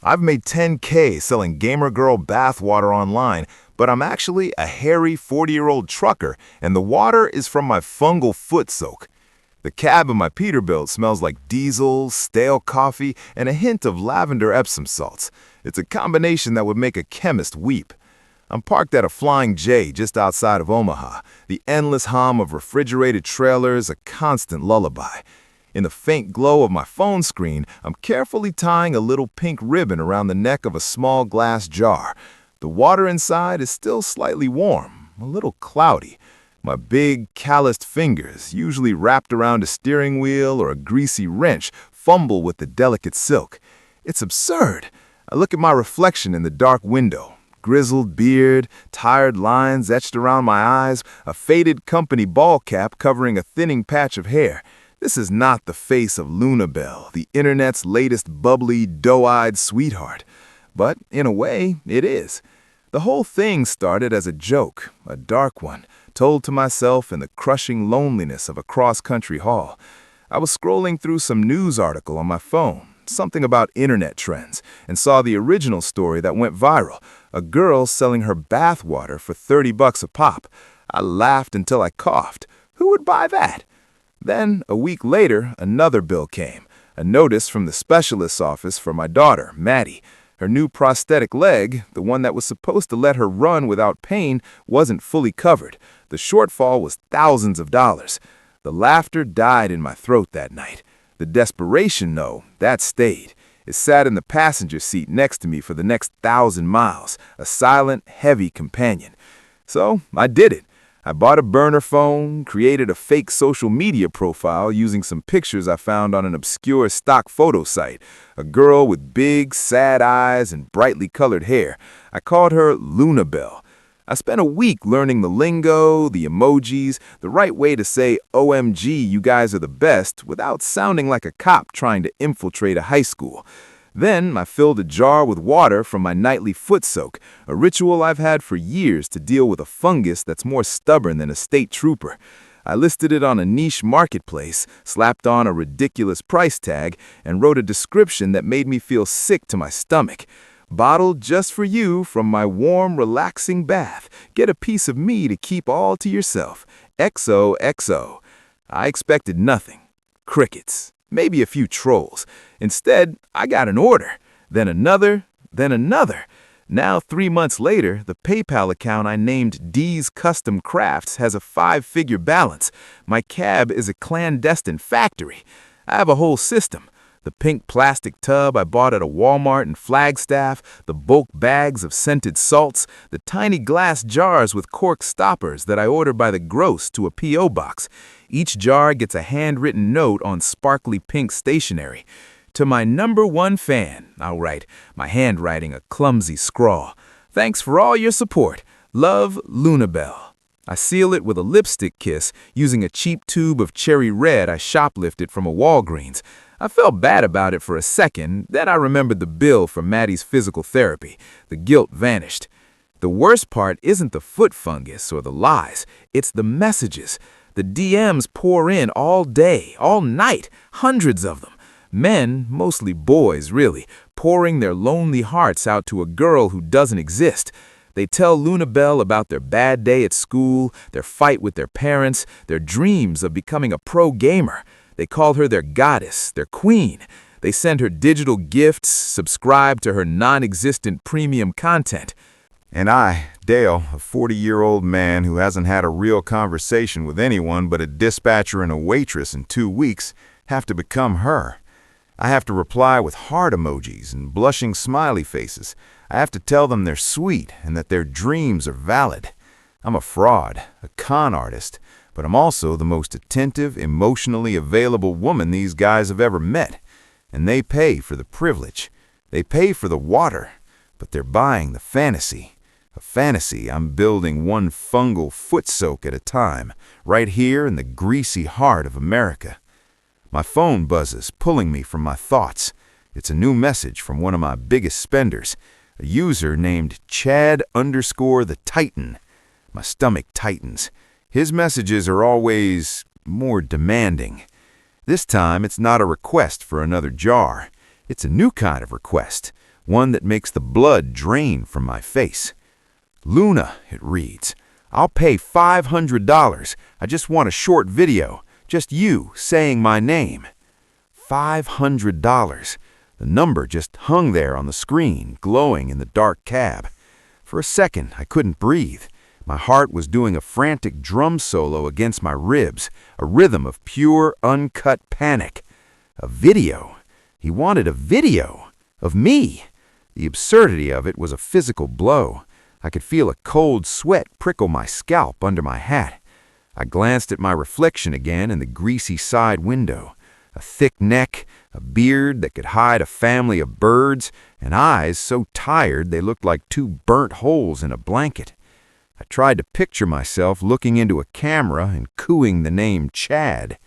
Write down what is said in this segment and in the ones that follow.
I've made 10K selling Gamer Girl Bathwater online, but I'm actually a hairy 40-year-old trucker, and the water is from my fungal foot soak. The cab of my Peterbilt smells like diesel, stale coffee, and a hint of lavender Epsom salts. It's a combination that would make a chemist weep. I'm parked at a Flying J just outside of Omaha, the endless hum of refrigerated trailers a constant lullaby. In the faint glow of my phone screen, I'm carefully tying a little pink ribbon around the neck of a small glass jar. The water inside is still slightly warm, a little cloudy. My big, calloused fingers, usually wrapped around a steering wheel or a greasy wrench, fumble with the delicate silk. It's absurd. I look at my reflection in the dark window. Grizzled beard, tired lines etched around my eyes, a faded company ball cap covering a thinning patch of hair. This is not the face of LunaBelle, the internet's latest bubbly, doe-eyed sweetheart. But in a way, it is. The whole thing started as a joke, a dark one, told to myself in the crushing loneliness of a cross-country haul. I was scrolling through some news article on my phone, something about internet trends, and saw the original story that went viral, a girl selling her bath water for $30 a pop. I laughed until I coughed. Who would buy that? Then, a week later, another bill came, a notice from the specialist's office for my daughter, Maddie. Her new prosthetic leg, the one that was supposed to let her run without pain, wasn't fully covered. The shortfall was thousands of dollars. The laughter died in my throat that night. The desperation, though, that stayed. It sat in the passenger seat next to me for the next 1,000 miles, a silent, heavy companion. So, I did it. I bought a burner phone, created a fake social media profile using some pictures I found on an obscure stock photo site. A girl with big, sad eyes and brightly colored hair. I called her LunaBelle. I spent a week learning the lingo, the emojis, the right way to say OMG, you guys are the best, without sounding like a cop trying to infiltrate a high school. Then I filled a jar with water from my nightly foot soak, a ritual I've had for years to deal with a fungus that's more stubborn than a state trooper. I listed it on a niche marketplace, slapped on a ridiculous price tag, and wrote a description that made me feel sick to my stomach. Bottled just for you from my warm, relaxing bath. Get a piece of me to keep all to yourself. XOXO. I expected nothing. Crickets. Maybe a few trolls. Instead, I got an order, then another, then another. Now, 3 months later, the PayPal account I named D's Custom Crafts has a 5-figure balance. My cab is a clandestine factory. I have a whole system. The pink plastic tub I bought at a Walmart in Flagstaff, the bulk bags of scented salts, the tiny glass jars with cork stoppers that I order by the gross to a P.O. box. Each jar gets a handwritten note on sparkly pink stationery. To my #1 fan, I'll write, my handwriting a clumsy scrawl. Thanks for all your support. Love, LunaBelle. I seal it with a lipstick kiss using a cheap tube of cherry red I shoplifted from a Walgreens. I felt bad about it for a second, then I remembered the bill for Maddie's physical therapy. The guilt vanished. The worst part isn't the foot fungus or the lies, it's the messages. The DMs pour in all day, all night, hundreds of them. Men, mostly boys really, pouring their lonely hearts out to a girl who doesn't exist. They tell LunaBelle about their bad day at school, their fight with their parents, their dreams of becoming a pro gamer. They call her their goddess, their queen. They send her digital gifts, subscribe to her non-existent premium content. And I, Dale, a 40-year-old man who hasn't had a real conversation with anyone but a dispatcher and a waitress in 2 weeks, have to become her. I have to reply with heart emojis and blushing smiley faces. I have to tell them they're sweet and that their dreams are valid. I'm a fraud, a con artist, but I'm also the most attentive, emotionally available woman these guys have ever met. And they pay for the privilege. They pay for the water, but they're buying the fantasy. A fantasy I'm building one fungal foot soak at a time, right here in the greasy heart of America. My phone buzzes, pulling me from my thoughts. It's a new message from one of my biggest spenders, a user named Chad_the Titan. My stomach tightens. His messages are always more demanding. This time, it's not a request for another jar. It's a new kind of request, one that makes the blood drain from my face. "Luna," it reads, "I'll pay $500. I just want a short video, just you saying my name." $500. The number just hung there on the screen, glowing in the dark cab. For a second, I couldn't breathe. My heart was doing a frantic drum solo against my ribs, a rhythm of pure, uncut panic. A video. He wanted a video. Of me. The absurdity of it was a physical blow. I could feel a cold sweat prickle my scalp under my hat. I glanced at my reflection again in the greasy side window. A thick neck, a beard that could hide a family of birds, and eyes so tired they looked like two burnt holes in a blanket. I tried to picture myself looking into a camera and cooing the name Chad.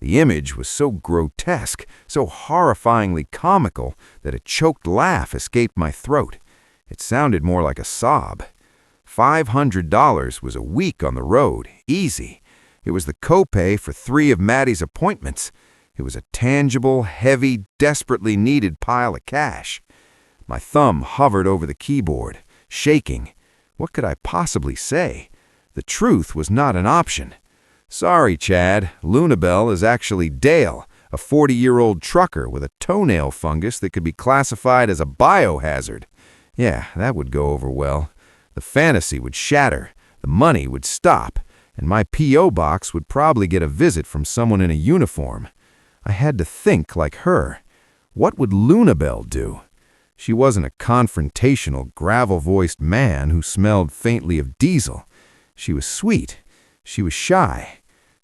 The image was so grotesque, so horrifyingly comical, that a choked laugh escaped my throat. It sounded more like a sob. $500 was a week on the road, easy. It was the copay for 3 of Maddie's appointments. It was a tangible, heavy, desperately needed pile of cash. My thumb hovered over the keyboard, shaking. What could I possibly say? The truth was not an option. "Sorry, Chad, LunaBelle is actually Dale, a 40-year-old trucker with a toenail fungus that could be classified as a biohazard." Yeah, that would go over well. The fantasy would shatter, the money would stop, and my P.O. box would probably get a visit from someone in a uniform. I had to think like her. What would LunaBelle do? She wasn't a confrontational, gravel-voiced man who smelled faintly of diesel. She was sweet. She was shy.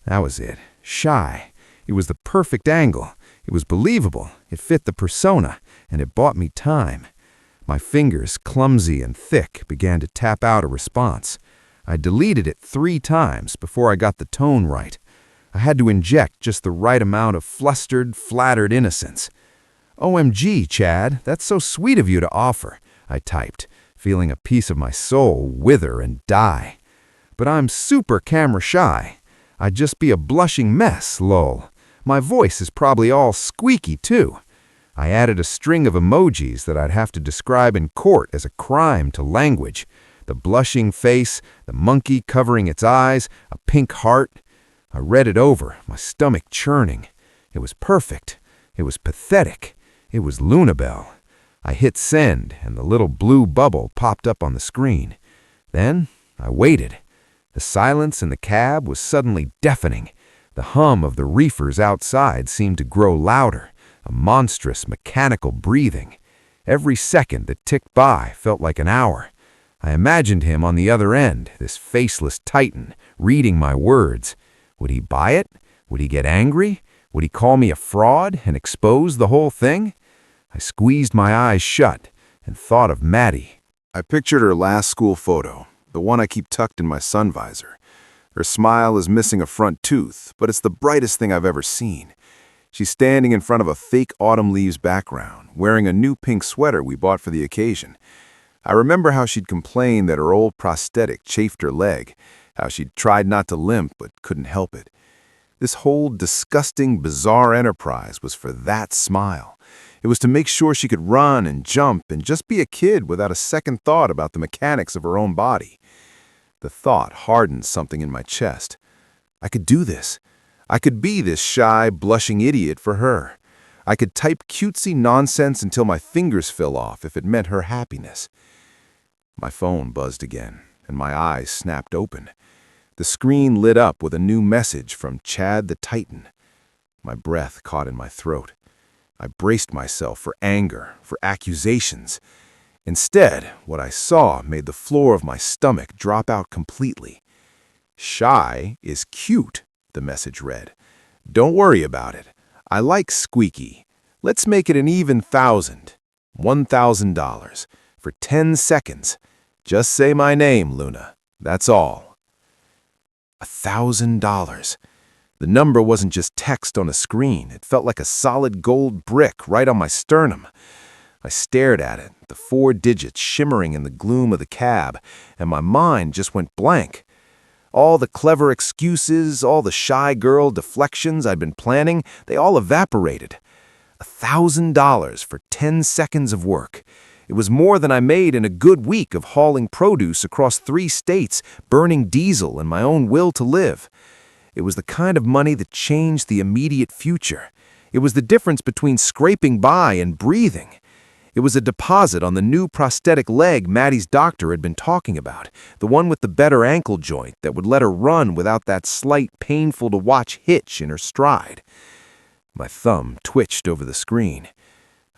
That was it. Shy. It was the perfect angle. It was believable. It fit the persona, and it bought me time. My fingers, clumsy and thick, began to tap out a response. I deleted it 3 times before I got the tone right. I had to inject just the right amount of flustered, flattered innocence. "OMG, Chad, that's so sweet of you to offer," I typed, feeling a piece of my soul wither and die. But I'm super camera shy. I'd just be a blushing mess, lol. My voice is probably all squeaky, too. I added a string of emojis that I'd have to describe in court as a crime to language. The blushing face, the monkey covering its eyes, a pink heart. I read it over, my stomach churning. It was perfect. It was pathetic. It was LunaBelle. I hit send, and the little blue bubble popped up on the screen. Then I waited. The silence in the cab was suddenly deafening. The hum of the reefers outside seemed to grow louder, a monstrous mechanical breathing. Every second that ticked by felt like an hour. I imagined him on the other end, this faceless titan, reading my words. Would he buy it? Would he get angry? Would he call me a fraud and expose the whole thing? I squeezed my eyes shut and thought of Maddie. I pictured her last school photo, the one I keep tucked in my sun visor. Her smile is missing a front tooth, but it's the brightest thing I've ever seen. She's standing in front of a fake autumn leaves background, wearing a new pink sweater we bought for the occasion. I remember how she'd complained that her old prosthetic chafed her leg, how she'd tried not to limp but couldn't help it. This whole disgusting, bizarre enterprise was for that smile. It was to make sure she could run and jump and just be a kid without a second thought about the mechanics of her own body. The thought hardened something in my chest. I could do this. I could be this shy, blushing idiot for her. I could type cutesy nonsense until my fingers fell off if it meant her happiness. My phone buzzed again, and my eyes snapped open. The screen lit up with a new message from Chad the Titan. My breath caught in my throat. I braced myself for anger, for accusations. Instead, what I saw made the floor of my stomach drop out completely. "Shy is cute," the message read. "Don't worry about it. I like squeaky. Let's make it an even $1,000 for 10 seconds. Just say my name, Luna. That's all." $1,000. The number wasn't just text on a screen. It felt like a solid gold brick right on my sternum. I stared at it, the 4 digits shimmering in the gloom of the cab, and my mind just went blank. All the clever excuses, all the shy girl deflections I'd been planning, they all evaporated. $1,000 for 10 seconds of work. It was more than I made in a good week of hauling produce across 3 states, burning diesel and my own will to live. It was the kind of money that changed the immediate future. It was the difference between scraping by and breathing. It was a deposit on the new prosthetic leg Maddie's doctor had been talking about, the one with the better ankle joint that would let her run without that slight, painful-to-watch hitch in her stride. My thumb twitched over the screen.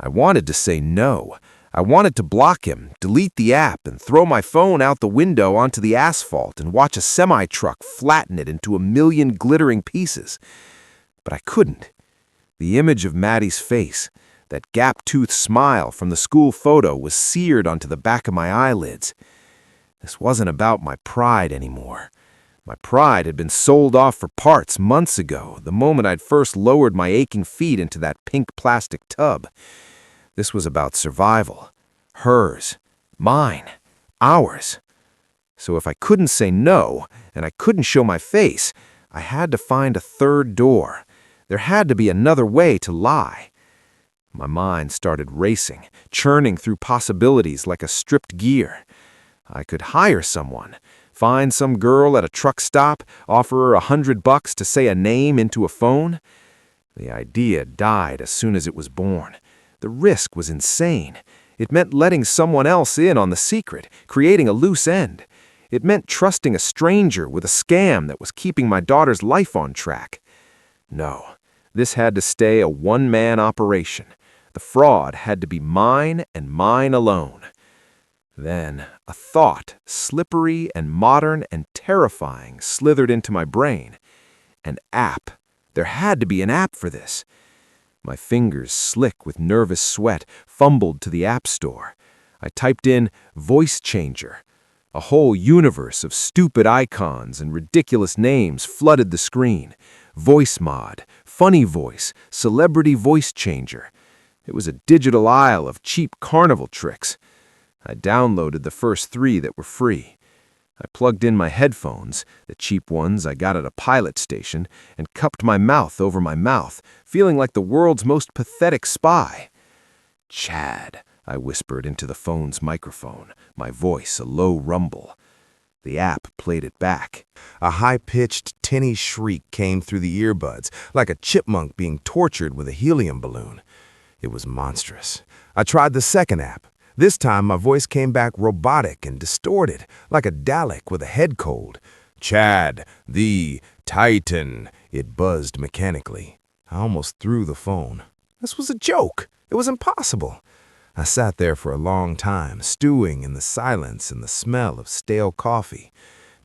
I wanted to say no. I wanted to block him, delete the app, and throw my phone out the window onto the asphalt and watch a semi-truck flatten it into a million glittering pieces. But I couldn't. The image of Maddie's face, that gap-toothed smile from the school photo, was seared onto the back of my eyelids. This wasn't about my pride anymore. My pride had been sold off for parts months ago, the moment I'd first lowered my aching feet into that pink plastic tub. This was about survival. Hers. Mine. Ours. So if I couldn't say no, and I couldn't show my face, I had to find a third door. There had to be another way to lie. My mind started racing, churning through possibilities like a stripped gear. I could hire someone, find some girl at a truck stop, offer her $100 to say a name into a phone. The idea died as soon as it was born. The risk was insane. It meant letting someone else in on the secret, creating a loose end. It meant trusting a stranger with a scam that was keeping my daughter's life on track. No, this had to stay a one-man operation. The fraud had to be mine and mine alone. Then a thought, slippery and modern and terrifying, slithered into my brain. An app. There had to be an app for this. My fingers, slick with nervous sweat, fumbled to the app store. I typed in voice changer. A whole universe of stupid icons and ridiculous names flooded the screen. Voice mod, funny voice, celebrity voice changer. It was a digital aisle of cheap carnival tricks. I downloaded the first 3 that were free. I plugged in my headphones, the cheap ones I got at a pilot station, and cupped my mouth over my mouth, feeling like the world's most pathetic spy. "Chad," I whispered into the phone's microphone, my voice a low rumble. The app played it back. A high-pitched, tinny shriek came through the earbuds, like a chipmunk being tortured with a helium balloon. It was monstrous. I tried the second app. This time, my voice came back robotic and distorted, like a Dalek with a head cold. "Chad, the Titan," it buzzed mechanically. I almost threw the phone. This was a joke. It was impossible. I sat there for a long time, stewing in the silence and the smell of stale coffee.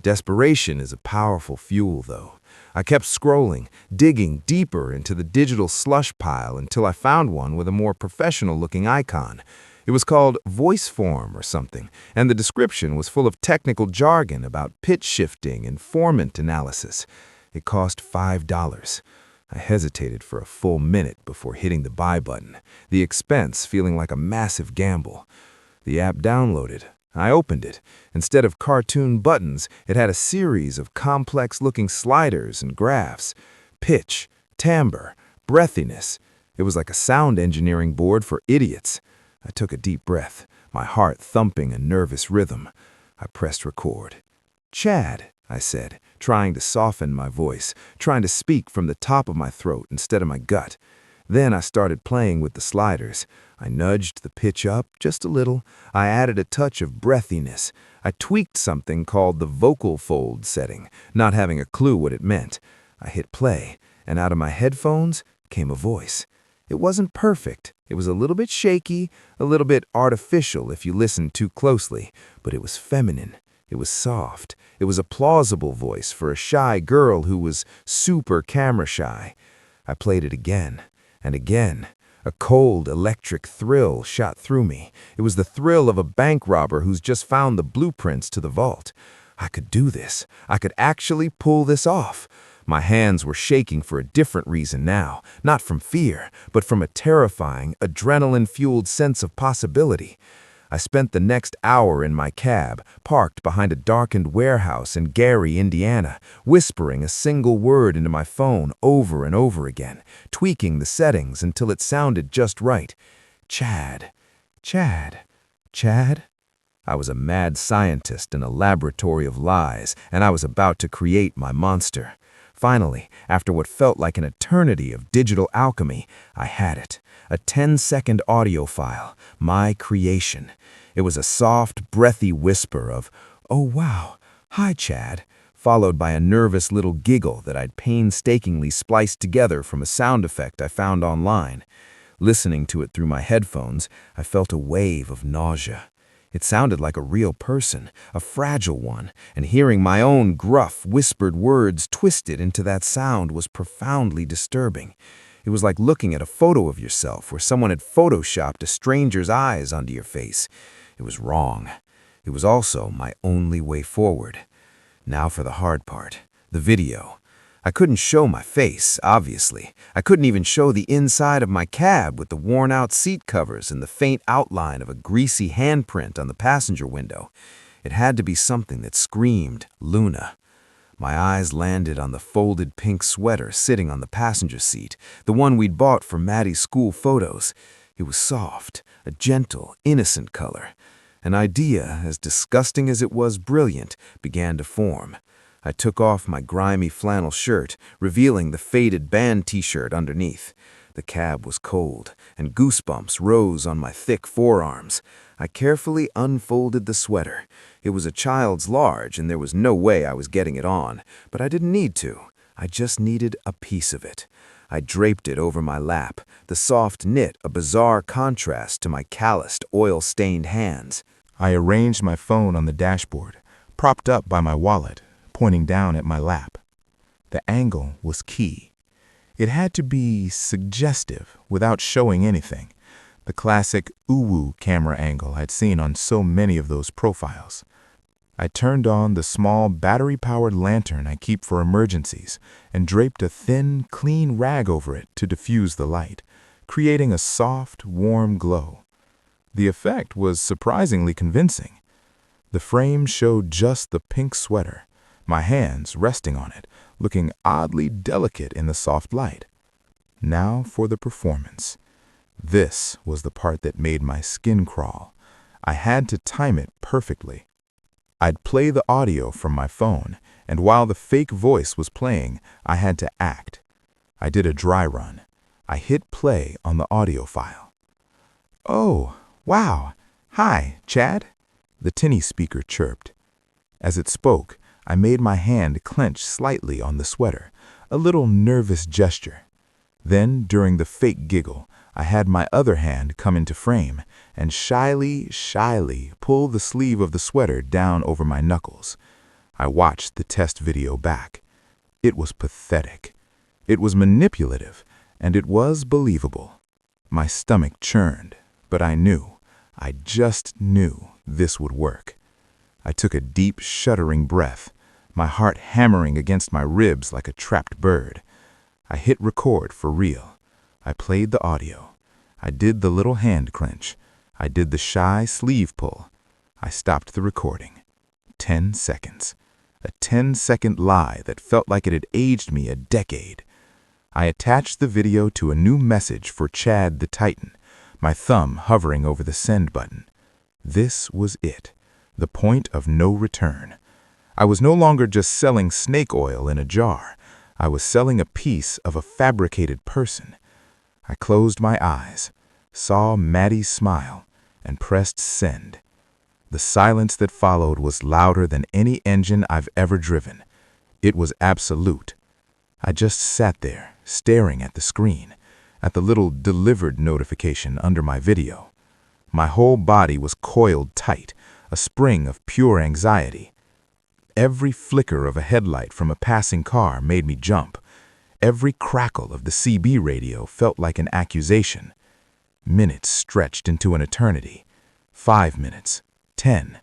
Desperation is a powerful fuel, though. I kept scrolling, digging deeper into the digital slush pile until I found one with a more professional-looking icon. It was called VoiceForm or something, and the description was full of technical jargon about pitch shifting and formant analysis. It cost $5. I hesitated for a full minute before hitting the buy button, the expense feeling like a massive gamble. The app downloaded. I opened it. Instead of cartoon buttons, it had a series of complex-looking sliders and graphs. Pitch, timbre, breathiness. It was like a sound engineering board for idiots. I took a deep breath, my heart thumping a nervous rhythm. I pressed record. "Chad," I said, trying to soften my voice, trying to speak from the top of my throat instead of my gut. Then I started playing with the sliders. I nudged the pitch up just a little. I added a touch of breathiness. I tweaked something called the vocal fold setting, not having a clue what it meant. I hit play, and out of my headphones came a voice. It wasn't perfect. It was a little bit shaky, a little bit artificial if you listened too closely, but it was feminine. It was soft. It was a plausible voice for a shy girl who was super camera shy. I played it again and again. A cold, electric thrill shot through me. It was the thrill of a bank robber who's just found the blueprints to the vault. I could do this. I could actually pull this off. My hands were shaking for a different reason now, not from fear, but from a terrifying, adrenaline-fueled sense of possibility. I spent the next hour in my cab, parked behind a darkened warehouse in Gary, Indiana, whispering a single word into my phone over and over again, tweaking the settings until it sounded just right. Chad, Chad, Chad? I was a mad scientist in a laboratory of lies, and I was about to create my monster. Finally, after what felt like an eternity of digital alchemy, I had it. A 10-second audio file, my creation. It was a soft, breathy whisper of, "Oh wow, hi Chad," followed by a nervous little giggle that I'd painstakingly spliced together from a sound effect I found online. Listening to it through my headphones, I felt a wave of nausea. It sounded like a real person, a fragile one, and hearing my own gruff, whispered words twisted into that sound was profoundly disturbing. It was like looking at a photo of yourself where someone had photoshopped a stranger's eyes onto your face. It was wrong. It was also my only way forward. Now for the hard part, the video. I couldn't show my face, obviously. I couldn't even show the inside of my cab with the worn-out seat covers and the faint outline of a greasy handprint on the passenger window. It had to be something that screamed Luna. My eyes landed on the folded pink sweater sitting on the passenger seat, the one we'd bought for Maddie's school photos. It was soft, a gentle, innocent color. An idea, as disgusting as it was brilliant, began to form. I took off my grimy flannel shirt, revealing the faded band t-shirt underneath. The cab was cold, and goosebumps rose on my thick forearms. I carefully unfolded the sweater. It was a child's large, and there was no way I was getting it on, but I didn't need to. I just needed a piece of it. I draped it over my lap, the soft knit a bizarre contrast to my calloused, oil-stained hands. I arranged my phone on the dashboard, propped up by my wallet, pointing down at my lap. The angle was key. It had to be suggestive without showing anything. The classic uwu camera angle I'd seen on so many of those profiles. I turned on the small battery-powered lantern I keep for emergencies and draped a thin, clean rag over it to diffuse the light, creating a soft, warm glow. The effect was surprisingly convincing. The frame showed just the pink sweater, my hands resting on it, looking oddly delicate in the soft light. Now for the performance. This was the part that made my skin crawl. I had to time it perfectly. I'd play the audio from my phone, and while the fake voice was playing, I had to act. I did a dry run. I hit play on the audio file. "Oh, wow. Hi, Chad," the tinny speaker chirped. As it spoke, I made my hand clench slightly on the sweater, a little nervous gesture. Then, during the fake giggle, I had my other hand come into frame and shyly pull the sleeve of the sweater down over my knuckles. I watched the test video back. It was pathetic. It was manipulative, and it was believable. My stomach churned, but I just knew this would work. I took a deep, shuddering breath, my heart hammering against my ribs like a trapped bird. I hit record for real. I played the audio. I did the little hand clench. I did the shy sleeve pull. I stopped the recording. 10 seconds. A 10-second lie that felt like it had aged me a decade. I attached the video to a new message for Chad the Titan, my thumb hovering over the send button. This was it. The point of no return. I was no longer just selling snake oil in a jar. I was selling a piece of a fabricated person. I closed my eyes, saw Maddie's smile, and pressed send. The silence that followed was louder than any engine I've ever driven. It was absolute. I just sat there, staring at the screen, at the little delivered notification under my video. My whole body was coiled tight, a spring of pure anxiety. Every flicker of a headlight from a passing car made me jump. Every crackle of the CB radio felt like an accusation. Minutes stretched into an eternity. 5 minutes. 10.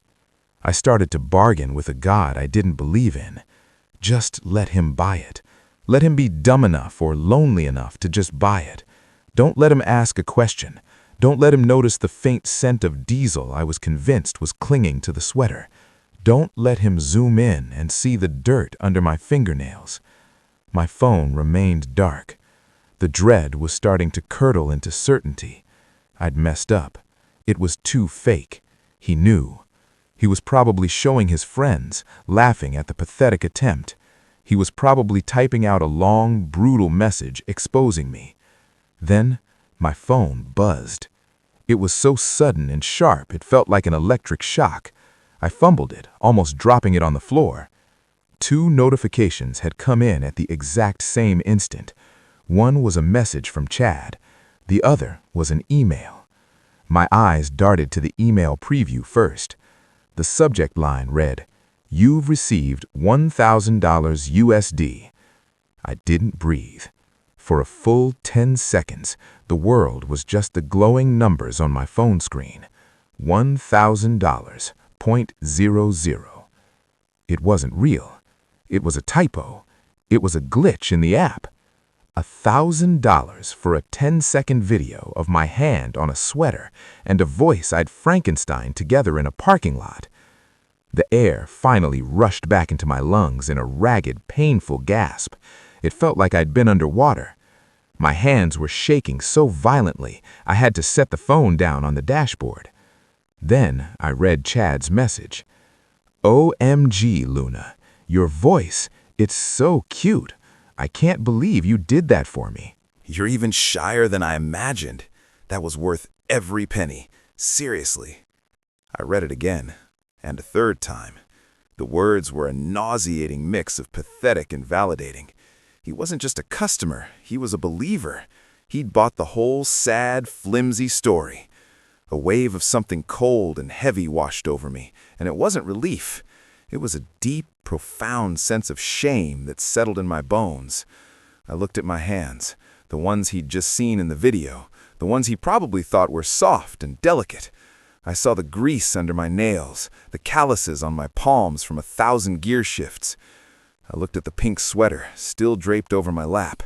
I started to bargain with a God I didn't believe in. Just let him buy it. Let him be dumb enough or lonely enough to just buy it. Don't let him ask a question. Don't let him notice the faint scent of diesel I was convinced was clinging to the sweater. Don't let him zoom in and see the dirt under my fingernails. My phone remained dark. The dread was starting to curdle into certainty. I'd messed up. It was too fake. He knew. He was probably showing his friends, laughing at the pathetic attempt. He was probably typing out a long, brutal message exposing me. Then, my phone buzzed. It was so sudden and sharp it felt like an electric shock. I fumbled it, almost dropping it on the floor. 2 notifications had come in at the exact same instant. One was a message from Chad. The other was an email. My eyes darted to the email preview first. The subject line read, "You've received $1,000 USD." I didn't breathe. For a full 10 seconds, the world was just the glowing numbers on my phone screen. $1,000, .00. It wasn't real. It was a typo. It was a glitch in the app. $1,000 for a 10-second video of my hand on a sweater and a voice I'd Frankenstein together in a parking lot. The air finally rushed back into my lungs in a ragged, painful gasp. It felt like I'd been underwater. My hands were shaking so violently I had to set the phone down on the dashboard. Then I read Chad's message. "OMG, Luna, your voice, it's so cute. I can't believe you did that for me." You're even shyer than I imagined. That was worth every penny. Seriously. I read it again, and a third time. The words were a nauseating mix of pathetic and validating. He wasn't just a customer, he was a believer. He'd bought the whole sad, flimsy story. A wave of something cold and heavy washed over me, and it wasn't relief. It was a deep, profound sense of shame that settled in my bones. I looked at my hands, the ones he'd just seen in the video, the ones he probably thought were soft and delicate. I saw the grease under my nails, the calluses on my palms from 1,000 gear shifts. I looked at the pink sweater, still draped over my lap.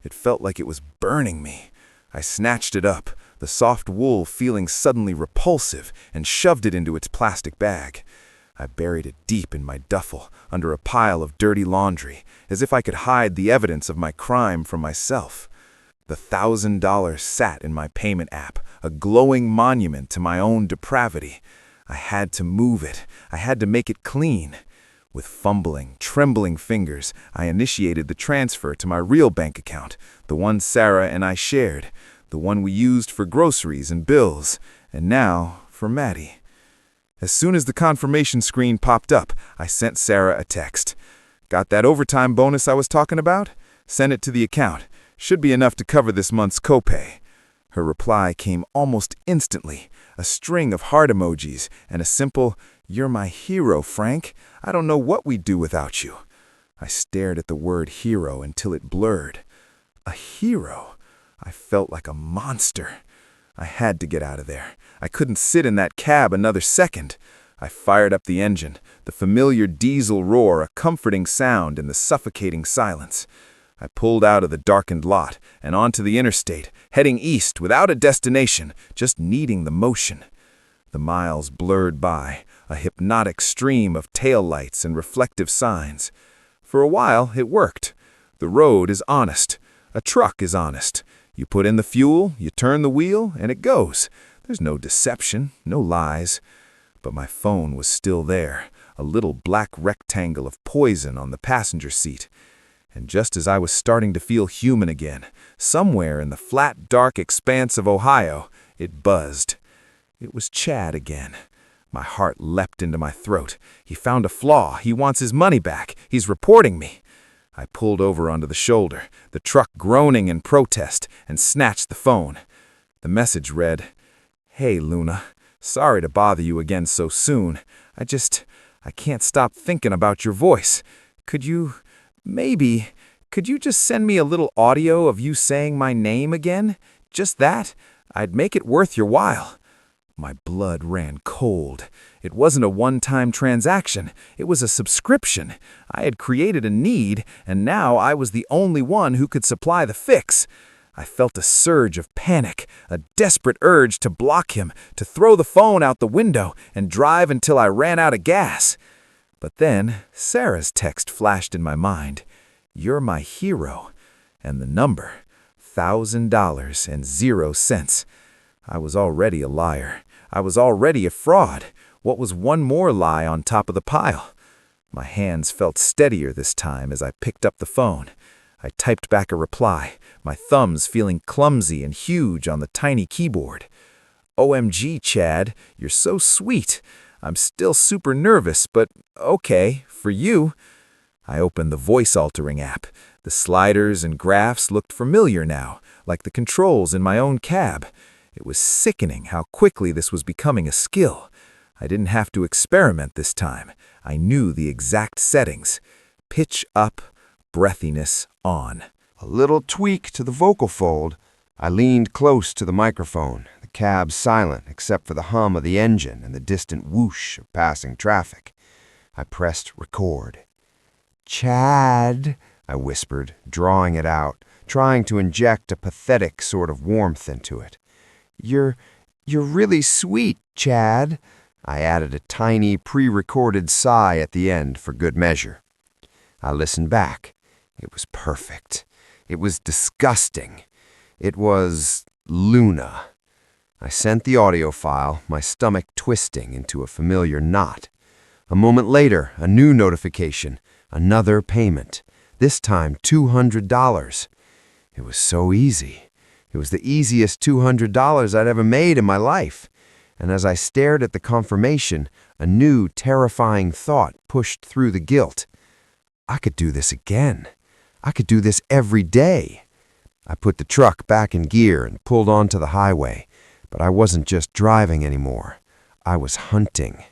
It felt like it was burning me. I snatched it up, the soft wool feeling suddenly repulsive, and shoved it into its plastic bag. I buried it deep in my duffel, under a pile of dirty laundry, as if I could hide the evidence of my crime from myself. The $1,000 sat in my payment app, a glowing monument to my own depravity. I had to move it. I had to make it clean. With fumbling, trembling fingers, I initiated the transfer to my real bank account, the one Sarah and I shared, the one we used for groceries and bills, and now for Maddie. As soon as the confirmation screen popped up, I sent Sarah a text. "Got that overtime bonus I was talking about? Send it to the account. Should be enough to cover this month's copay." Her reply came almost instantly, a string of heart emojis and a simple, "You're my hero, Frank. I don't know what we'd do without you." I stared at the word hero until it blurred. A hero? I felt like a monster. I had to get out of there. I couldn't sit in that cab another second. I fired up the engine, the familiar diesel roar a comforting sound in the suffocating silence. I pulled out of the darkened lot and onto the interstate, heading east without a destination, just needing the motion. The miles blurred by, a hypnotic stream of taillights and reflective signs. For a while, it worked. The road is honest. A truck is honest. You put in the fuel, you turn the wheel, and it goes. There's no deception, no lies. But my phone was still there, a little black rectangle of poison on the passenger seat. And just as I was starting to feel human again, somewhere in the flat, dark expanse of Ohio, it buzzed. It was Chad again. My heart leapt into my throat. He found a flaw. He wants his money back. He's reporting me. I pulled over onto the shoulder, the truck groaning in protest, and snatched the phone. The message read, "Hey, Luna. Sorry to bother you again so soon. I can't stop thinking about your voice. Could you just send me a little audio of you saying my name again? Just that? I'd make it worth your while." My blood ran cold. It wasn't a one-time transaction. It was a subscription. I had created a need, and now I was the only one who could supply the fix. I felt a surge of panic, a desperate urge to block him, to throw the phone out the window and drive until I ran out of gas. But then Sarah's text flashed in my mind. "You're my hero." And the number, $1,000 and 0 cents. I was already a liar. I was already a fraud. What was one more lie on top of the pile? My hands felt steadier this time as I picked up the phone. I typed back a reply, my thumbs feeling clumsy and huge on the tiny keyboard. OMG, Chad, you're so sweet. I'm still super nervous, but okay, for you. I opened the voice-altering app. The sliders and graphs looked familiar now, like the controls in my own cab. It was sickening how quickly this was becoming a skill. I didn't have to experiment this time. I knew the exact settings. Pitch up, breathiness on. A little tweak to the vocal fold. I leaned close to the microphone, the cab silent except for the hum of the engine and the distant whoosh of passing traffic. I pressed record. "Chad," I whispered, drawing it out, trying to inject a pathetic sort of warmth into it. You're really sweet, Chad." I added a tiny pre-recorded sigh at the end for good measure. I listened back. It was perfect. It was disgusting. It was Luna. I sent the audio file, my stomach twisting into a familiar knot. A moment later, a new notification, another payment, this time $200. It was so easy. It was the easiest $200 I'd ever made in my life. And as I stared at the confirmation, a new, terrifying thought pushed through the guilt. I could do this again. I could do this every day. I put the truck back in gear and pulled onto the highway, but I wasn't just driving anymore. I was hunting.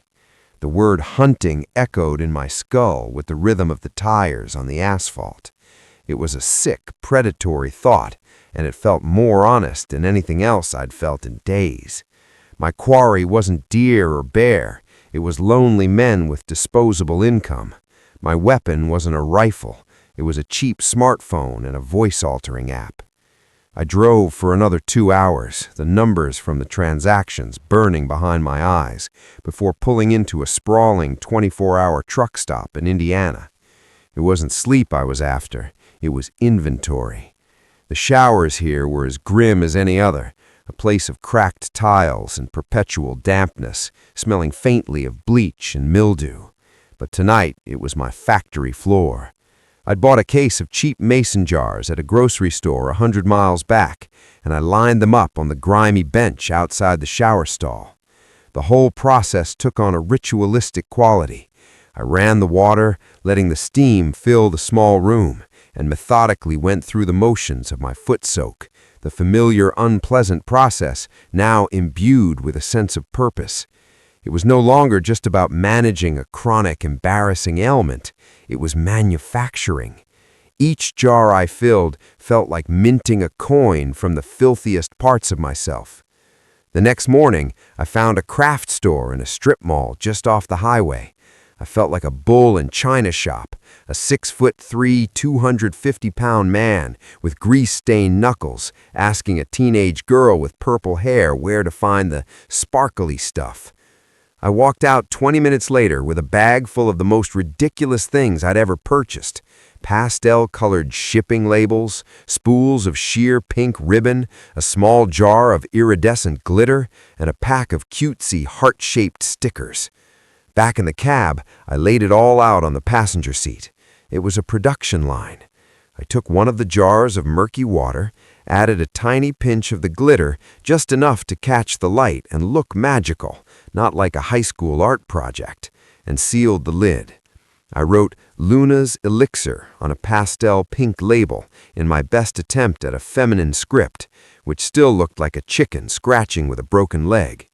The word hunting echoed in my skull with the rhythm of the tires on the asphalt. It was a sick, predatory thought, and it felt more honest than anything else I'd felt in days. My quarry wasn't deer or bear. It was lonely men with disposable income. My weapon wasn't a rifle. It was a cheap smartphone and a voice-altering app. I drove for another 2 hours, the numbers from the transactions burning behind my eyes, before pulling into a sprawling 24-hour truck stop in Indiana. It wasn't sleep I was after. It was inventory. The showers here were as grim as any other, a place of cracked tiles and perpetual dampness, smelling faintly of bleach and mildew. But tonight it was my factory floor. I'd bought a case of cheap mason jars at a grocery store 100 miles back, and I lined them up on the grimy bench outside the shower stall. The whole process took on a ritualistic quality. I ran the water, letting the steam fill the small room, and methodically went through the motions of my foot soak, the familiar, unpleasant process now imbued with a sense of purpose. It was no longer just about managing a chronic, embarrassing ailment. It was manufacturing. Each jar I filled felt like minting a coin from the filthiest parts of myself. The next morning, I found a craft store in a strip mall just off the highway. I felt like a bull in china shop, a 6'3", 250-pound man with grease-stained knuckles asking a teenage girl with purple hair where to find the sparkly stuff. I walked out 20 minutes later with a bag full of the most ridiculous things I'd ever purchased. Pastel-colored shipping labels, spools of sheer pink ribbon, a small jar of iridescent glitter, and a pack of cutesy heart-shaped stickers. Back in the cab, I laid it all out on the passenger seat. It was a production line. I took one of the jars of murky water, added a tiny pinch of the glitter, just enough to catch the light and look magical, not like a high school art project, and sealed the lid. I wrote Luna's Elixir on a pastel pink label in my best attempt at a feminine script, which still looked like a chicken scratching with a broken leg.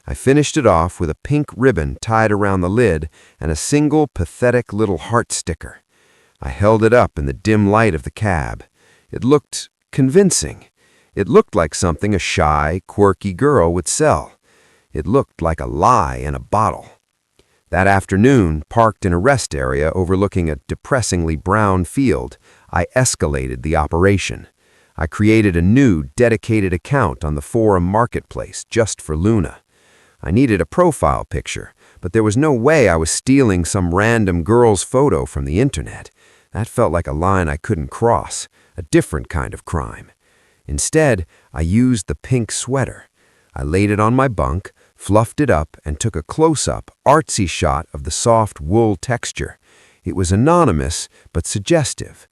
I finished it off with a pink ribbon tied around the lid and a single pathetic little heart sticker. I held it up in the dim light of the cab. It looked convincing. It looked like something a shy, quirky girl would sell. It looked like a lie in a bottle. That afternoon, parked in a rest area overlooking a depressingly brown field, I escalated the operation. I created a new, dedicated account on the forum marketplace just for Luna. I needed a profile picture, but there was no way I was stealing some random girl's photo from the internet. That felt like a line I couldn't cross, a different kind of crime. Instead, I used the pink sweater. I laid it on my bunk, fluffed it up, and took a close-up, artsy shot of the soft wool texture. It was anonymous, but suggestive.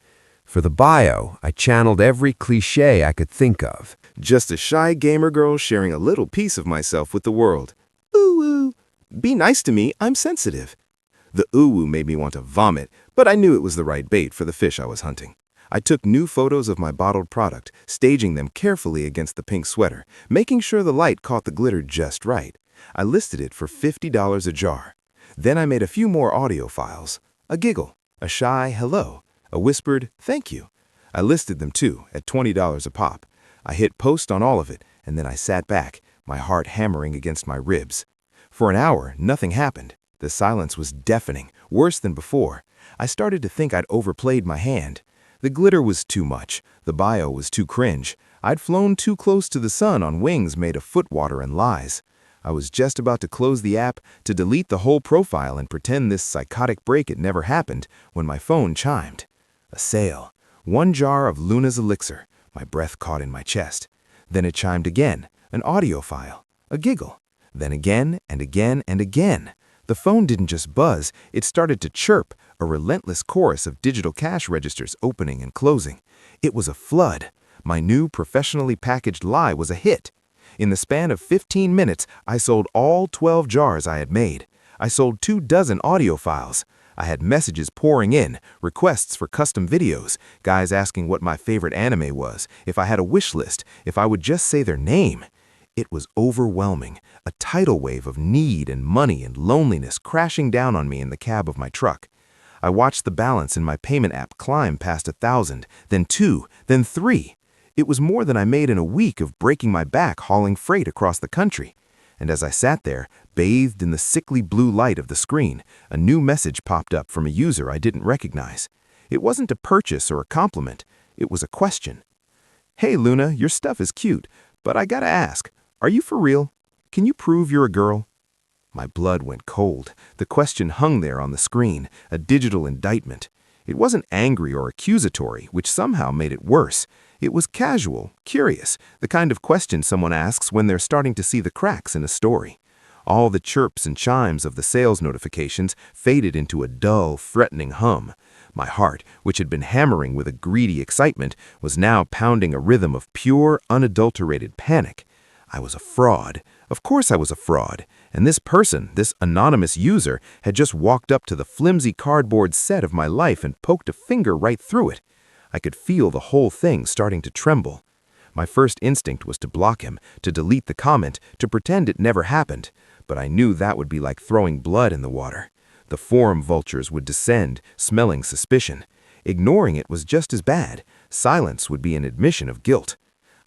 For the bio, I channeled every cliché I could think of. Just a shy gamer girl sharing a little piece of myself with the world. Ooh, be nice to me, I'm sensitive. The ooh made me want to vomit, but I knew it was the right bait for the fish I was hunting. I took new photos of my bottled product, staging them carefully against the pink sweater, making sure the light caught the glitter just right. I listed it for $50 a jar. Then I made a few more audio files. A giggle, a shy hello, a whispered thank you. I listed them too, at $20 a pop. I hit post on all of it, and then I sat back, my heart hammering against my ribs. For an hour, nothing happened. The silence was deafening, worse than before. I started to think I'd overplayed my hand. The glitter was too much. The bio was too cringe. I'd flown too close to the sun on wings made of footwater and lies. I was just about to close the app, to delete the whole profile and pretend this psychotic break had never happened, when my phone chimed. A sale. 1 jar of Luna's elixir. My breath caught in my chest. Then it chimed again. An audio file. A giggle. Then again and again and again. The phone didn't just buzz, it started to chirp, a relentless chorus of digital cash registers opening and closing. It was a flood. My new professionally packaged lie was a hit. In the span of 15 minutes, I sold all 12 jars I had made. I sold 24 audio files. I had messages pouring in, requests for custom videos, guys asking what my favorite anime was, if I had a wish list, if I would just say their name. It was overwhelming, a tidal wave of need and money and loneliness crashing down on me in the cab of my truck. I watched the balance in my payment app climb past 1,000, then 2, then 3. It was more than I made in a week of breaking my back hauling freight across the country. And as I sat there, bathed in the sickly blue light of the screen, a new message popped up from a user I didn't recognize. It wasn't a purchase or a compliment. It was a question. Hey Luna, your stuff is cute, but I gotta ask, are you for real? Can you prove you're a girl? My blood went cold. The question hung there on the screen, a digital indictment. It wasn't angry or accusatory, which somehow made it worse. It was casual, curious, the kind of question someone asks when they're starting to see the cracks in a story. All the chirps and chimes of the sales notifications faded into a dull, threatening hum. My heart, which had been hammering with a greedy excitement, was now pounding a rhythm of pure, unadulterated panic. I was a fraud. Of course I was a fraud. And this person, this anonymous user, had just walked up to the flimsy cardboard set of my life and poked a finger right through it. I could feel the whole thing starting to tremble. My first instinct was to block him, to delete the comment, to pretend it never happened. But I knew that would be like throwing blood in the water. The forum vultures would descend, smelling suspicion. Ignoring it was just as bad. Silence would be an admission of guilt.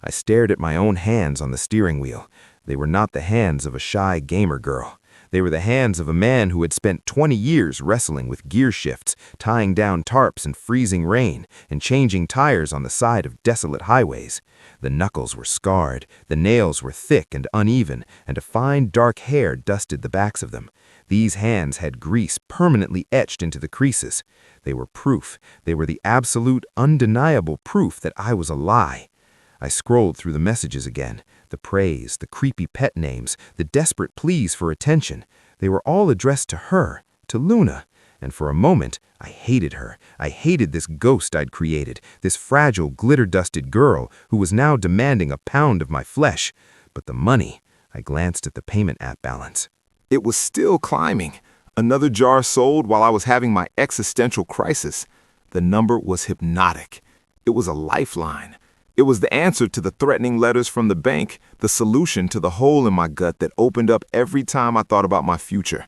I stared at my own hands on the steering wheel. They were not the hands of a shy gamer girl. They were the hands of a man who had spent 20 years wrestling with gear shifts, tying down tarps in freezing rain, and changing tires on the side of desolate highways. The knuckles were scarred, the nails were thick and uneven, and a fine dark hair dusted the backs of them. These hands had grease permanently etched into the creases. They were proof. They were the absolute, undeniable proof that I was a lie. I scrolled through the messages again. The praise, the creepy pet names, the desperate pleas for attention. They were all addressed to her, to Luna. And for a moment, I hated her. I hated this ghost I'd created, this fragile, glitter-dusted girl who was now demanding a pound of my flesh. But the money, I glanced at the payment app balance. It was still climbing. Another jar sold while I was having my existential crisis. The number was hypnotic. It was a lifeline. It was the answer to the threatening letters from the bank, the solution to the hole in my gut that opened up every time I thought about my future.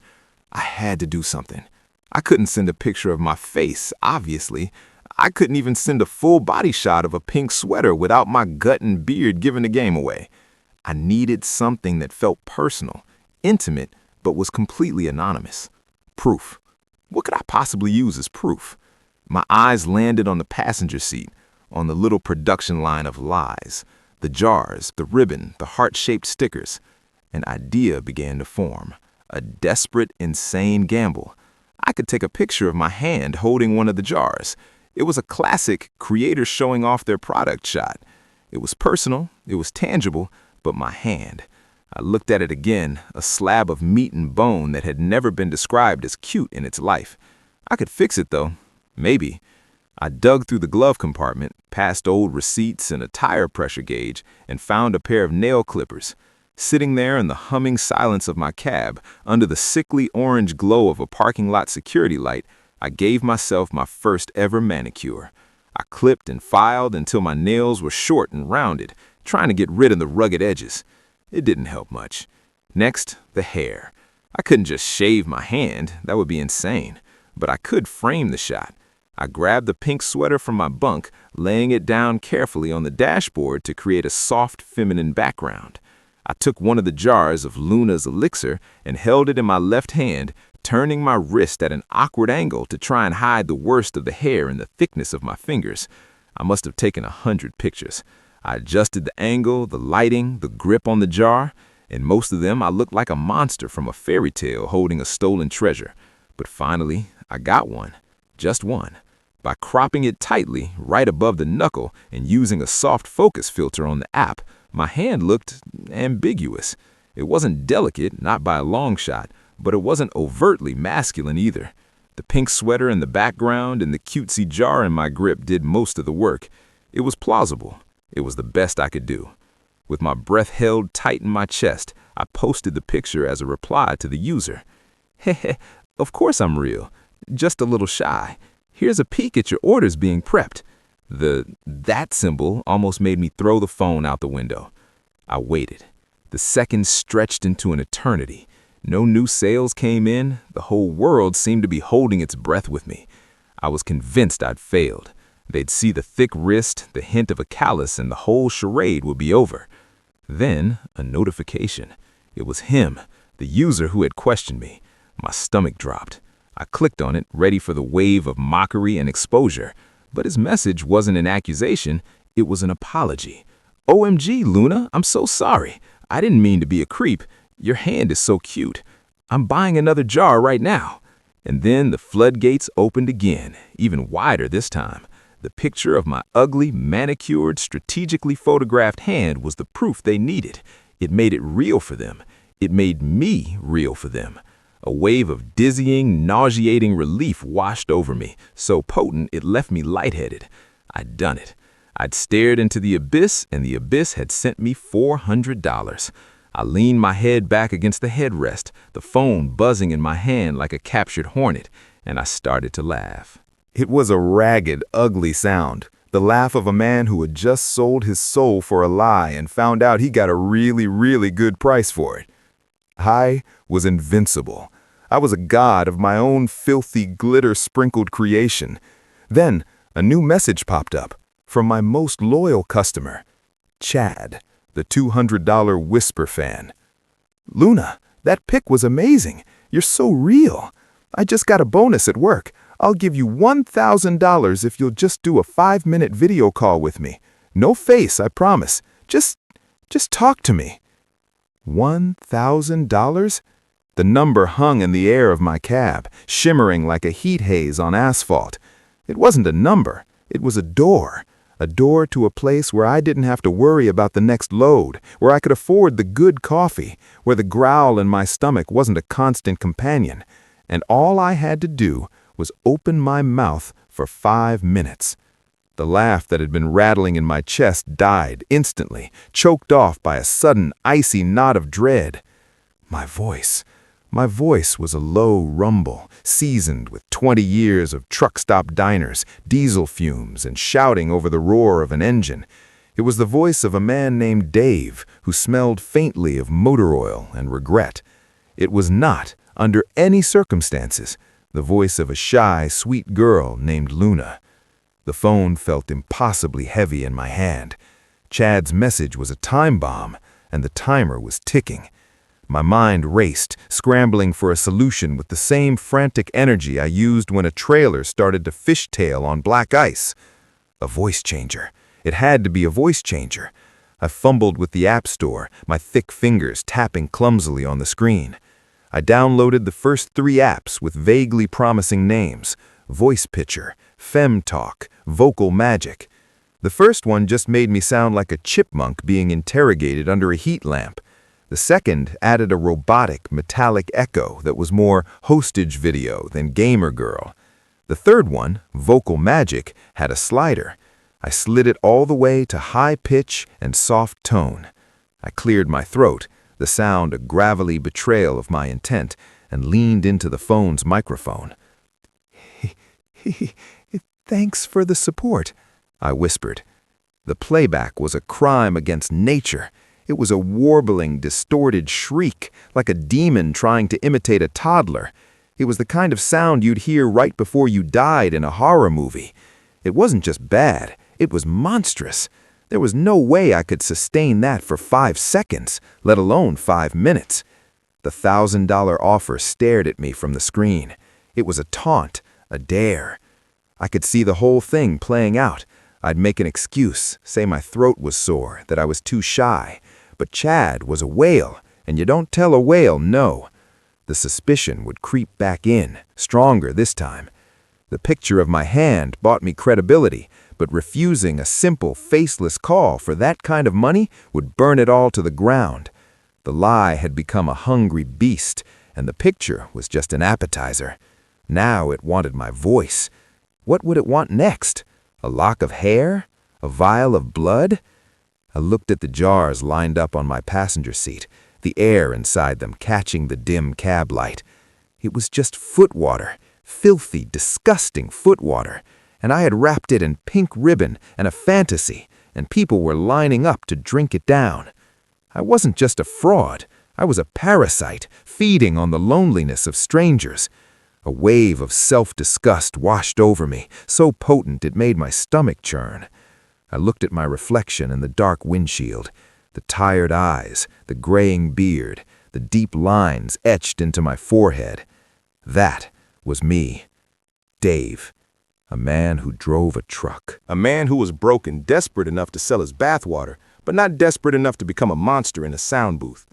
I had to do something. I couldn't send a picture of my face, obviously. I couldn't even send a full body shot of a pink sweater without my gut and beard giving the game away. I needed something that felt personal, intimate, but was completely anonymous. Proof. What could I possibly use as proof? My eyes landed on the passenger seat, on the little production line of lies, the jars, the ribbon, the heart-shaped stickers. An idea began to form, a desperate, insane gamble. I could take a picture of my hand holding one of the jars. It was a classic creator showing off their product shot. It was personal, it was tangible, but my hand. I looked at it again, a slab of meat and bone that had never been described as cute in its life. I could fix it, though. Maybe. I dug through the glove compartment, past old receipts and a tire pressure gauge, and found a pair of nail clippers. Sitting there in the humming silence of my cab, under the sickly orange glow of a parking lot security light, I gave myself my first ever manicure. I clipped and filed until my nails were short and rounded, trying to get rid of the rugged edges. It didn't help much. Next, the hair. I couldn't just shave my hand, that would be insane. But I could frame the shot. I grabbed the pink sweater from my bunk, laying it down carefully on the dashboard to create a soft, feminine background. I took one of the jars of Luna's elixir and held it in my left hand, turning my wrist at an awkward angle to try and hide the worst of the hair in the thickness of my fingers. I must have taken 100 pictures. I adjusted the angle, the lighting, the grip on the jar. In most of them, I looked like a monster from a fairy tale holding a stolen treasure. But finally, I got one. Just one. By cropping it tightly, right above the knuckle, and using a soft focus filter on the app, my hand looked ambiguous. It wasn't delicate, not by a long shot, but it wasn't overtly masculine either. The pink sweater in the background and the cutesy jar in my grip did most of the work. It was plausible. It was the best I could do. With my breath held tight in my chest, I posted the picture as a reply to the user. Heh, of course I'm real. Just a little shy. Here's a peek at your orders being prepped. That symbol almost made me throw the phone out the window. I waited. The seconds stretched into an eternity. No new sales came in. The whole world seemed to be holding its breath with me. I was convinced I'd failed. They'd see the thick wrist, the hint of a callus, and the whole charade would be over. Then, a notification. It was him, the user who had questioned me. My stomach dropped. I clicked on it, ready for the wave of mockery and exposure. But his message wasn't an accusation, it was an apology. OMG, Luna, I'm so sorry. I didn't mean to be a creep. Your hand is so cute. I'm buying another jar right now. And then the floodgates opened again, even wider this time. The picture of my ugly, manicured, strategically photographed hand was the proof they needed. It made it real for them. It made me real for them. A wave of dizzying, nauseating relief washed over me, so potent it left me lightheaded. I'd done it. I'd stared into the abyss, and the abyss had sent me $400. I leaned my head back against the headrest, the phone buzzing in my hand like a captured hornet, and I started to laugh. It was a ragged, ugly sound, the laugh of a man who had just sold his soul for a lie and found out he got a really, really good price for it. I was invincible. I was a god of my own filthy, glitter-sprinkled creation. Then, a new message popped up from my most loyal customer, Chad, the $200 whisper fan. Luna, that pic was amazing. You're so real. I just got a bonus at work. I'll give you $1,000 if you'll just do a 5-minute video call with me. No face, I promise. Just talk to me. $1,000? The number hung in the air of my cab, shimmering like a heat haze on asphalt. It wasn't a number, it was a door to a place where I didn't have to worry about the next load, where I could afford the good coffee, where the growl in my stomach wasn't a constant companion, and all I had to do was open my mouth for 5 minutes. The laugh that had been rattling in my chest died instantly, choked off by a sudden icy knot of dread. My voice was a low rumble, seasoned with 20 years of truck stop diners, diesel fumes, and shouting over the roar of an engine. It was the voice of a man named Dave, who smelled faintly of motor oil and regret. It was not, under any circumstances, the voice of a shy, sweet girl named Luna. The phone felt impossibly heavy in my hand. Chad's message was a time bomb, and the timer was ticking. My mind raced, scrambling for a solution with the same frantic energy I used when a trailer started to fishtail on black ice. A voice changer. It had to be a voice changer. I fumbled with the App Store, my thick fingers tapping clumsily on the screen. I downloaded the first 3 apps with vaguely promising names: Voice Pitcher, FemTalk, Vocal Magic. The first one just made me sound like a chipmunk being interrogated under a heat lamp. The second added a robotic, metallic echo that was more hostage video than Gamer Girl. The third one, Vocal Magic, had a slider. I slid it all the way to high pitch and soft tone. I cleared my throat, the sound a gravelly betrayal of my intent, and leaned into the phone's microphone. "Thanks for the support," I whispered. The playback was a crime against nature. It was a warbling, distorted shriek, like a demon trying to imitate a toddler. It was the kind of sound you'd hear right before you died in a horror movie. It wasn't just bad, it was monstrous. There was no way I could sustain that for 5 seconds, let alone 5 minutes. The $1,000 offer stared at me from the screen. It was a taunt, a dare. I could see the whole thing playing out. I'd make an excuse, say my throat was sore, that I was too shy. But Chad was a whale, and you don't tell a whale no. The suspicion would creep back in, stronger this time. The picture of my hand bought me credibility, but refusing a simple, faceless call for that kind of money would burn it all to the ground. The lie had become a hungry beast, and the picture was just an appetizer. Now it wanted my voice. What would it want next? A lock of hair? A vial of blood? I looked at the jars lined up on my passenger seat, the air inside them catching the dim cab light. It was just foot water, filthy, disgusting foot water, and I had wrapped it in pink ribbon and a fantasy, and people were lining up to drink it down. I wasn't just a fraud. I was a parasite, feeding on the loneliness of strangers. A wave of self-disgust washed over me, so potent it made my stomach churn. I looked at my reflection in the dark windshield, the tired eyes, the graying beard, the deep lines etched into my forehead. That was me, Dave, a man who drove a truck. A man who was broke and desperate enough to sell his bathwater, but not desperate enough to become a monster in a sound booth.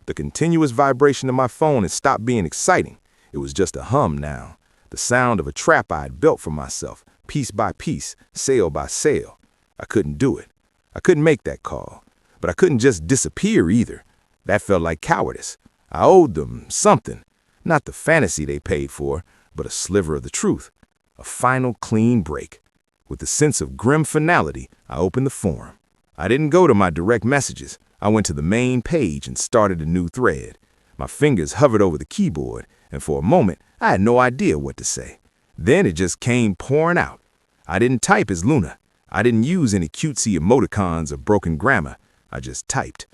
The continuous vibration of my phone had stopped being exciting. It was just a hum now, the sound of a trap I had built for myself, piece by piece, sale by sale. I couldn't do it. I couldn't make that call. But I couldn't just disappear either. That felt like cowardice. I owed them something. Not the fantasy they paid for, but a sliver of the truth. A final clean break. With a sense of grim finality, I opened the forum. I didn't go to my direct messages. I went to the main page and started a new thread. My fingers hovered over the keyboard, and for a moment, I had no idea what to say. Then it just came pouring out. I didn't type as Luna. I didn't use any cutesy emoticons or broken grammar. I just typed.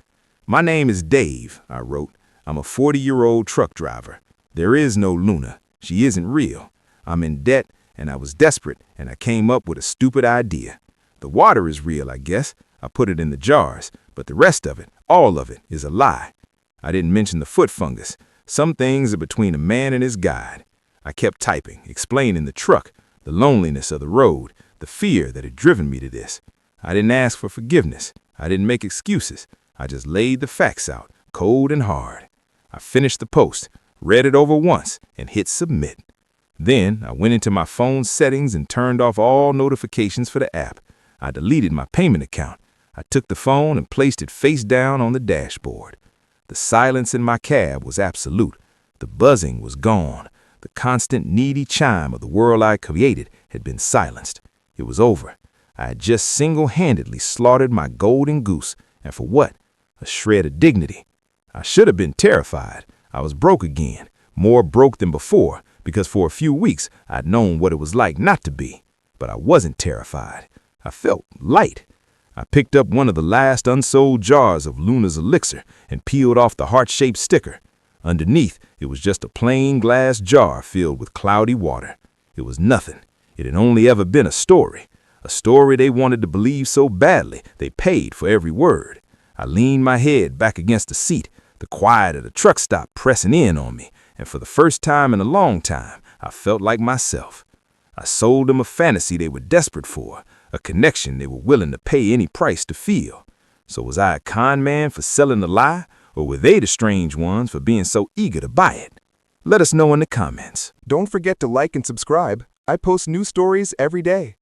"My name is Dave," I wrote. "I'm a 40-year-old truck driver. There is no Luna. She isn't real. I'm in debt, and I was desperate, and I came up with a stupid idea. The water is real, I guess. I put it in the jars, but the rest of it, all of it, is a lie. I didn't mention the foot fungus. Some things are between a man and his guide." I kept typing, explaining the truck, the loneliness of the road, the fear that had driven me to this. I didn't ask for forgiveness. I didn't make excuses. I just laid the facts out, cold and hard. I finished the post, read it over once, and hit submit. Then I went into my phone settings and turned off all notifications for the app. I deleted my payment account. I took the phone and placed it face down on the dashboard. The silence in my cab was absolute. The buzzing was gone. The constant, needy chime of the world I created had been silenced. It was over. I had just single-handedly slaughtered my golden goose, and for what? A shred of dignity. I should have been terrified. I was broke again, more broke than before, because for a few weeks I'd known what it was like not to be. But I wasn't terrified. I felt light. I picked up one of the last unsold jars of Luna's elixir and peeled off the heart-shaped sticker. Underneath, it was just a plain glass jar filled with cloudy water. It was nothing. It had only ever been a story they wanted to believe so badly they paid for every word. I leaned my head back against the seat, the quiet of the truck stop pressing in on me, and for the first time in a long time, I felt like myself. I sold them a fantasy they were desperate for, a connection they were willing to pay any price to feel. So was I a con man for selling the lie, or were they the strange ones for being so eager to buy it? Let us know in the comments. Don't forget to like and subscribe. I post new stories every day.